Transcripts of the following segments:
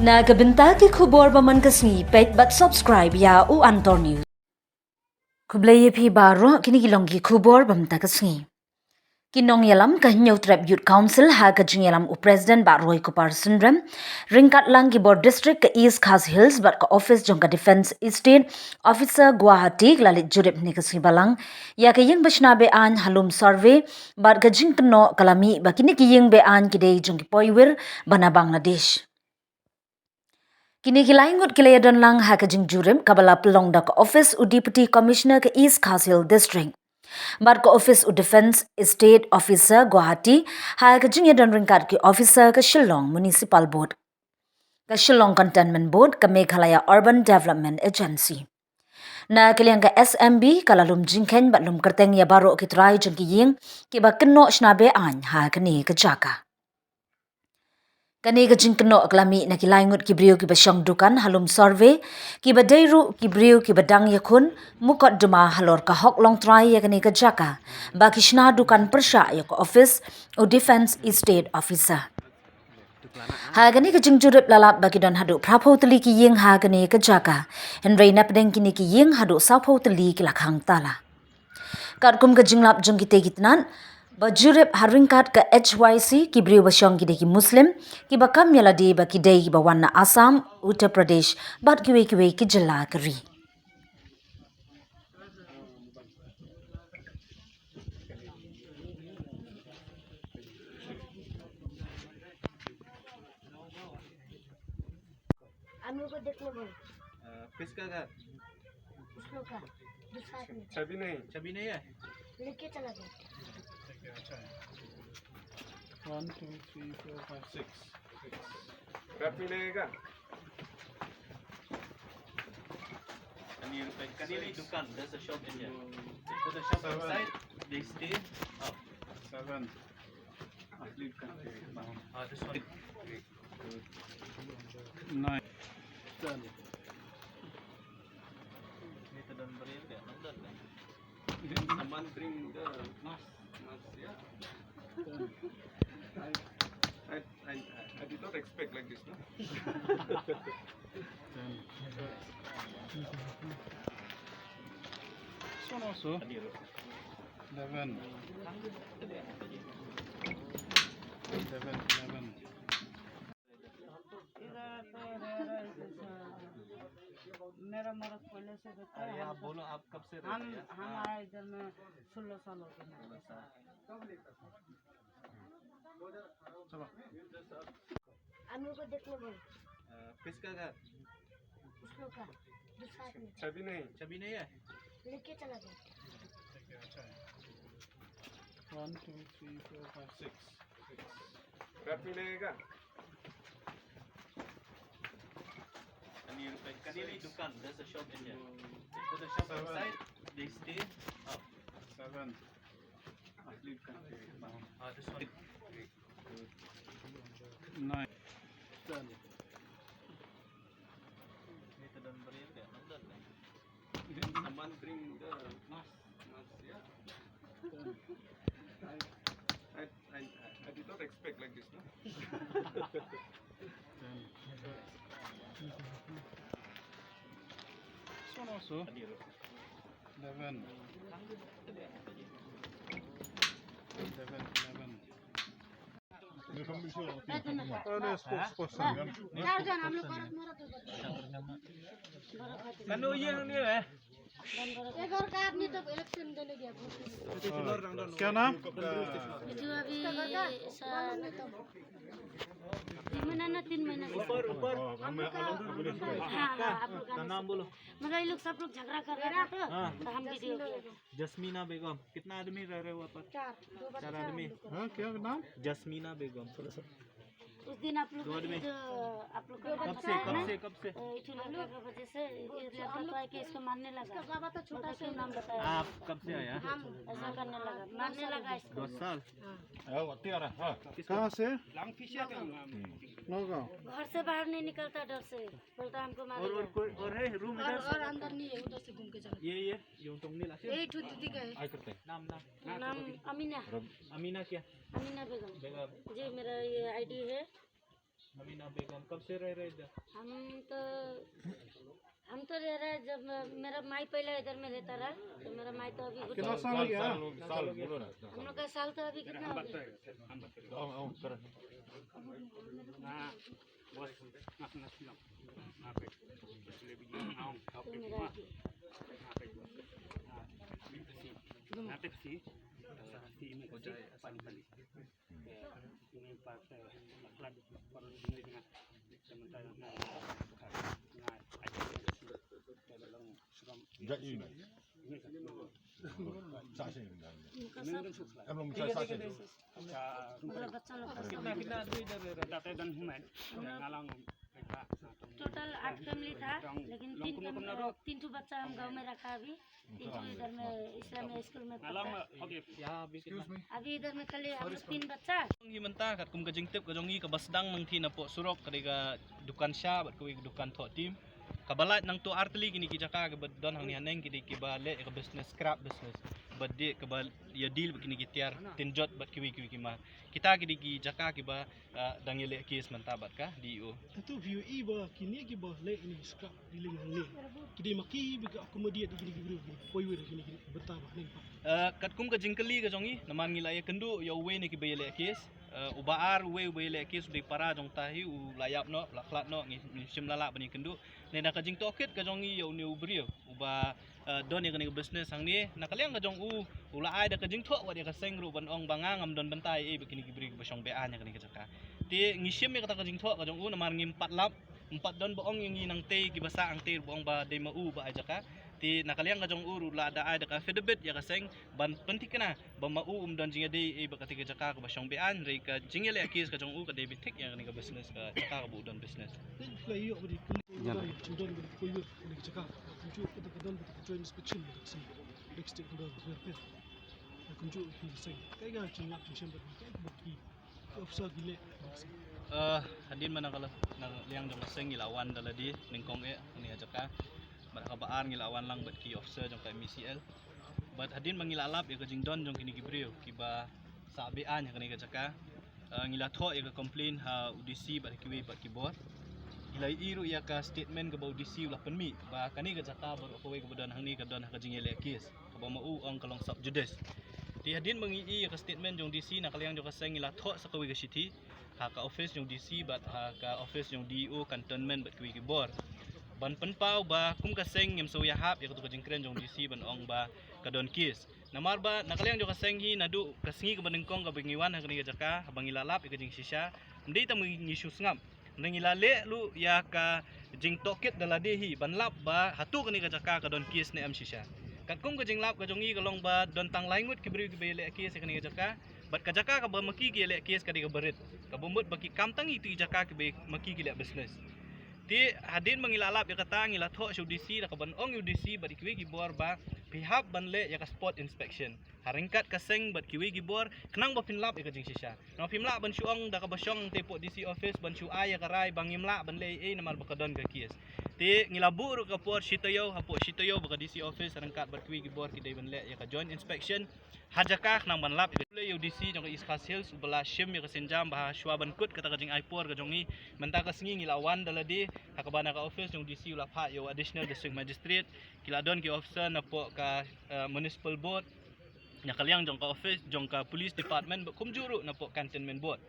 Nagabenta ki khubor baman kasni pet but subscribe ya u Antor News. Kublay phi baro kini gilong ki khubor bamta kasni. Kinong yalam ka hinyaw trap youth council ha ka jing yalam u president ba Roy Kupar syndrome ringkat lang ki bor district ka East Khas Hills but ka office jong ka defense estate officer Guwahati lalit jurip ni kasni balang ya ka yeng bashna be an halum survey but ka jing kno kalami ba kini ki yeng be an kidei jong ki poiwir bana Bangladesh. Kini kilaingut kilayadan lang ha ka jing jurim kabala pelong da ka office u deputy commissioner ka East Khas Hills district. Bar ka office u defense estate officer Guwahati ha ka jing yadan ringkat ki officer ka Shillong municipal board. Ka Shillong cantonment board ka Meghalaya urban development agency. Na kaliang ka SMB kalalum jingken batlum kerteng ya baro ki try jeng ki ying ki ba keno shnabe an ha ka ni ka jaka. Kani ka jingkeno aklami na kilaingut ki brio ki basyang dukan halum survey ki badairu ki brio ki badang yakun mukot duma halor ka hok long try ya kani ka jaka ba kishna dukan persya ya ka office o defense estate officer. Ha kani ka jingjurip lalap bagi don hadu prapo teli ki ying ha kani ka jaka henry napdeng kini ki ying hadu sapo teli ki lakhang tala. Kat kum ka jinglap jong ki tegitnan bajurip haringkat ke HYC ki brio basyong ki ki Muslim ki bakam yaladi ba ki dei ki bawana Assam, Uttar Pradesh bat kiwe ki jilla keri. अनु को देखने बोल किसका घर उसको का दूसरा आदमी छवि नहीं है लेके चला गया अच्छा 1 2 3 4 5 6 रैप मिलेगा Kanili Dukan, there's a shop in here. They put the shop inside, they stay up. 7 This one. 9 10 Dito doon ba rin? Nandun eh. someone bring the mask yeah I did not expect like this no this one also 11 मेरा मर्द पहले से रहता है। अरे आप बोलो आप कब से रहते हैं? हमारा इधर में 16 साल हो गए। चलो अनु को देखने बोल किसका घर उसको का दूसरा आदमी छवि नहीं है लेके चला गया अच्छा 1 2 3 4 5 6 रैप मिलेगा Kanili Dukan, there's a shop in here. They put the shop inside, they stay up. 7 This one. 9 10 Dito doon ba rin? Nandun eh. someone bring the mask yeah I did not expect like this no this one also 11 चार हम लोग Kano yun eh? एक और का आदमी तो इलेक्शन देने गया क्या नाम जो अभी तीन महीना ना 3 महीना ऊपर हाँ आप लोग का नाम बोलो मतलब ये लोग सब लोग झगड़ा कर रहे थे तो हम वीडियो किए जस्मीना बेगम कितना आदमी रह रहे हो वहाँ पर 4 आदमी हाँ क्या नाम जस्मीना बेगम उस दिन आप लोग जो आप लोग कब से लड़का की वजह से ये लड़का तो है कि इसको मारने लगा बाबा तो छोटा सा नाम बताया आप कब से आया ऐसा करने लगा मारने लगा इसको 10 साल कहाँ से नौगांव घर से बाहर नहीं निकलता डर से बोलता हमको मारेगा और है रूम और अंदर नहीं है उधर से घूम के चला ये yung tong nila यही ठुट दीदी का है नाम नाम अमीना अमीना क्या अमीना बेगम बेगम जी मेरा ये आईडी है अभी ना बेगम कब से रह रहे इधर? हम तो रह रहे जब मेरा माई पहले इधर में रहता रहा, तो मेरा माई तो अभी कितना साल हो गया? हम लोग का साल तो अभी कितना हो गया? तो मेरा उनका सब मतलब बच्चा लोग का सब कितना आदमी इधर रह रहा है? टोटल 8 फैमिली था, लेकिन 3 ठो बच्चा हम गांव में रखा अभी, 3 ठो इधर में इस्लामिक स्कूल में पढ़ता है। अभी इधर में खाली हम लोग 3 बच्चा। Ngi mentah kat kum kajing tip kajongi ka basdang nang thi na po surok kadega dukan sha bat kuwi dukan tho tim kabalat nang to artli kini ki jaka ke badon hang ni haneng ki ki ba le ka business scrap business badde ka ba ya deal kini ki tiar tinjot bat kiwi ki ma kita ki jaka ki ba dang ye le case mentah bat ka DO Tentu view iba kini ki bah le ini skap diling le. Kidi maki biga akomodia di gini gini poi wer gini bertambah ning pak. kat kum kajing kali kajongi naman ngila ya kendu ya we ni ki ba ye le case ubaar we le case di para jong tahi u layap no laklat no ngi sim lala bani kendu ne na kajing tokit kajongi ya ni ubrio uba don ya kani business hang ni na kaliang kajong u la ai da kajing tho wa dia ka seng ru ban ong bangang am don bentai e bikini gibri ba song be an ya kani kajaka ti ngi sim ya kata kajing tho kajong u naman ngi 4 lap 4 don boong yang ngi nang te ki basa ang te boong ba de ma u ba ajaka ti nakaliang kajong uru la da ai da ka fedebet ya ka seng ban pentik kana ba ma u don jinga de e ba katika jaka ka ba song be an re ka jinga le kis kajong u ka de bitik ya kani ka business ka jaka ka bu don business Then fly yo beri kuli chudon beri poi wer ning cakap. Kunju kita kadon kita join inspection beri si. Next step kadon wer. Kunju hi sing. Kai ga chingap chisem beri kai bagi. Officer gile. hadin mana kalau nang liang jong seng ilawan daladi ningkong e ni ajaka bar kabaan ngilawan lang bat ki officer jong kai MCL bat hadin mangilalap e kajing don jong kini gibrio kiba sabe an kani kajaka ngila tho e ka complain ha UDC bat kiwi bat kibor ilai iru ya ka statement ke ba UDC ulah penmi ba kani kajaka bar ko we ke don hang ni ka don kajing ele kes ka ba mau ong kalong sub judes di hadin mangi ya ka statement jong DC na kaliang jong ka seng ngila tho sa kawi ka city ha ka office yung DC bat ha ka office yung DO cantonment bat kuwi kibor ban penpau ba kum kaseng yam so ya hap ya ka kajing kren yung DC ban ong ba ka don kis namar ba nakaliang jo kaseng hi nadu kasingi ka banengkong ka bingiwan ha kani ka jaka habang ilalap ya kajing sisya ndi ta mangi susngam nang ilale lu ya ka jing tokit daladehi ban lap ba hatu kani ka jaka ka don kis ne am sisya kat kum kajing lap ka jongi ka long ba don tang laingut kibri ki bele kis kani ka jaka bat kajaka ka ba maki ki le kes kadi ka berit ka bumut baki kamtang itu jaka ki be maki ki le business ti hadin mangilalap ya kata ngila tho UDC da ka ban ong UDC bat kiwi ki bor ba pihak ban le ya ka spot inspection haringkat ka seng bat kiwi ki bor kenang ba pinlap ya ka jing sisya no pinlap ban syong da ka basyong tepo DC office ban syu ay ka rai bangimla ban le e namar ba ka don ka kies ti ngilabu ro ka por sitayo hapo sitayo ba ka DC office haringkat bat kiwi ki bor ki dai ban le ya ka joint inspection hajakah nang ban lap le UDC jong Iskas Hills ubala shim ya kasenjam bah shwa ban kut kata kajing aipor ka jongi menta ka singi ngilawan daladi hakabana ka office jong DC ula pha yo additional district magistrate kiladon ki officer na po ka municipal board nya kaliang jong ka office jong ka police department kum juru na po cantonment board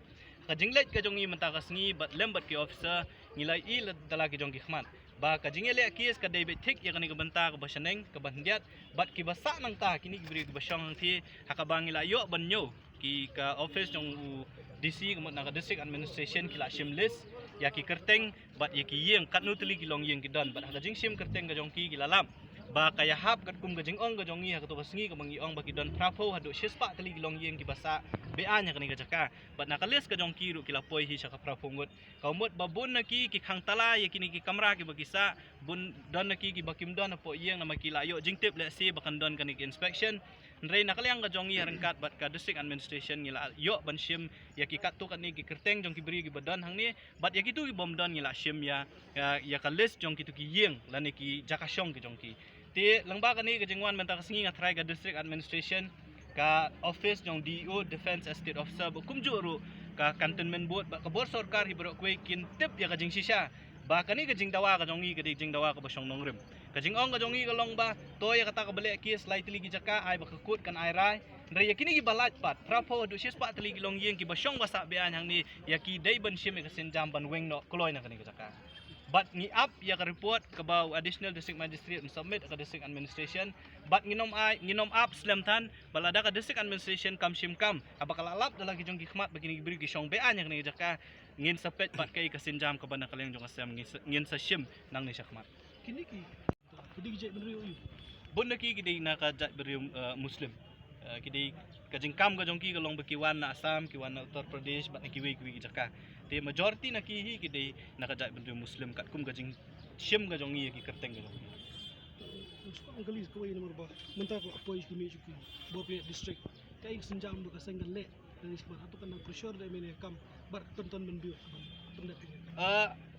ka jinglet ka jongi menta ka singi bat lembat ki officer ngilai i dalaki jong ki khman ba ka jingele kis ka debit tik ya kani ka banta ka basaneng ka bandiat bat ki basa nang ta kini ki bri ka basyang thi hakabang ila yo banyo ki ka office jong DC ka na ka district administration kila shim list ya ki kerteng bat ya ki yeng kat nutli ki long yeng ki don bat ka jing sim kerteng ka jong ki lalam ba kaya hap kat kum ka jing ong ka jong ngi ka to basingi ka mangi ong ba ki don prapo hadu shispa tali ki long yeng ki basa be anya kani ka jaka bat na kalis ka jong ki ru kila poi hi saka prapo ngot ka umot babun na ki khang tala ya kini ki kamra ki bagisa bun don na ki bakim don po yeng na makila yo jing tip le si bakan don kani ki inspection Nrei nakaliang ka jongi harengkat bat ka district administration ngila yo ban shim ya ki katu kan ni ki kerteng jong ki beri ki badan hang ni bat ya ki tu ki bom don ngila shim ya ka list jong ki tu ki yeng lan ki jakasyong ki jong ki ti langba kan ni ka jingwan menta ka singi nga try ka district administration ka office jong DO defense estate officer kum juru ka cantonment board ba kabor sarkar hibrok kwe kin tip ya kajing sisha ba kani kajing dawa ka jongi kadi jing dawa ka basyong nongrim kajing ong ka jongi ka long ba to ya kata ka bale ki slightly gi jaka ai ba kakut kan ai rai ndre ya kini gi balat pat trapo du sis pat tli gi long yeng ki basyong basa bean hang ni ya ki dai ban shim ka sen jam ban weng no kloy na kani ka jaka but ngi up ya ka report ka ba additional district magistrate and submit ka district administration but nginom up slamtan balada ka district administration kam shim kam abakalalap dalang kijong gikmat bagini gibri ki syong bean yang ni jaka ngin sapet pat kay kasinjam ka ba na kaleng jong asam ngin sa shim nang ni syakmat Kini ki jek bener yo. bun na ki gidi na ka jat beri muslim kidi kajing kam ka jong ki kalong bekiwan na asam kiwan na uttar pradesh bat na kiwi jaka te majority na ki hi kidi na ka jat beri muslim kat kum kajing shim ka jong ki kerteng ka jong Ang galis ko ay naman ba? Manta ko apoy ko ni ko. Bope district. Kay senjam ba kasang galit. Dari sebab atau kan pressure dari mana kam bar tonton menbiu. Benda tinggal.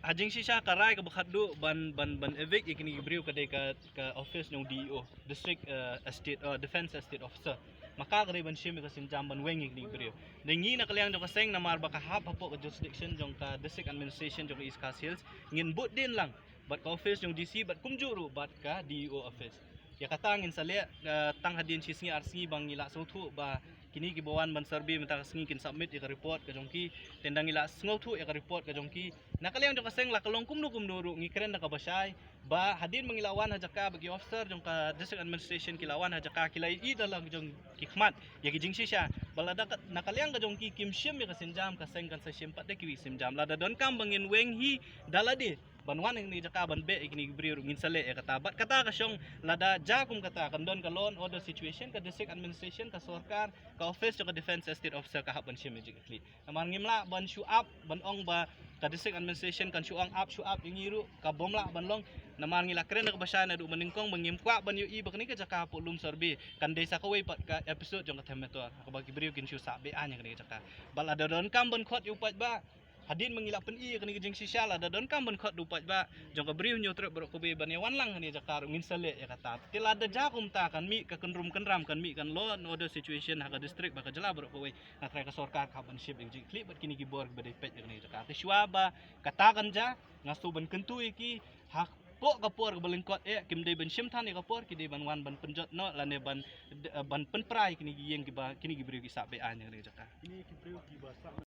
Hajing sisa karay ka bakaddo ban evict ikini gibriw kaday ka office ng DEO district estate defense estate officer maka kaday ban shim ka sinjam ban weng ikini gibriw nengi na kalyang jong kaseng na marba ka hap hapo ka jurisdiction jong ka district administration jong East Coast Hills ngin but din lang bat ka office jong DC bat kumjuru bat ka DEO office ya katangin sa le tang hadin sisngi arsi bang ila sutu ba kini gibawan ban survey mata kasngi kin submit ya report ka jongki tendang ila sngotu ya report ka jongki nakalyang jong kaseng la kalong kumnu ru ngikren na kabasay ba hadin mangilawan hajaka bagi officer jong ka district administration kilawan hajaka kilay idalang jong kikmat ya gijing sisya balada nakalyang ka jongki kim shim ya kasinjam kaseng kan sa shimpat de kiwi simjam lada don kam bangin weng hi dalade banwan ni jaka ban be ikini gibriru ngin sale e katabat kata ka syong lada jakum kata kandon ka law and order situation ka district administration ka sarkar ka office ka defense estate officer ka haban shim magically namang ngimla ban show up ban ong ba ka district administration kan show up ingiru ka bomla ban long namang ngila kren ka basya na du maningkong bangimkwa ban yu iba kani ka jaka po lum sorbi kan desa ka way pat ka episode jong ka temetor ka bagi brief kin show sabe anya kani jaka balada don kam ban khot yu pat ba hadin mengilak pen i kani jeng sisya la dadon kam ben khot dupat ba jong ka brief nyu trep bro ko be ban wan lang ni jakar ngin sale ya kata tila da jakum ta kan mi ka kenrum kenram kan mi kan law and order situation ha ka district ba ka jela bro ko we na try ka sarkar ka ban ship jing clip bat kini gibor ba de pet ni jakar te shwa ba katakan ja ngasu ban kentu iki hak po kapor ka balengkot kim de ben shim than kapor ki de ban wan ban penjot no la ne ban penprai kini giyeng ki ba kini gibriu ki sabe an ni jakar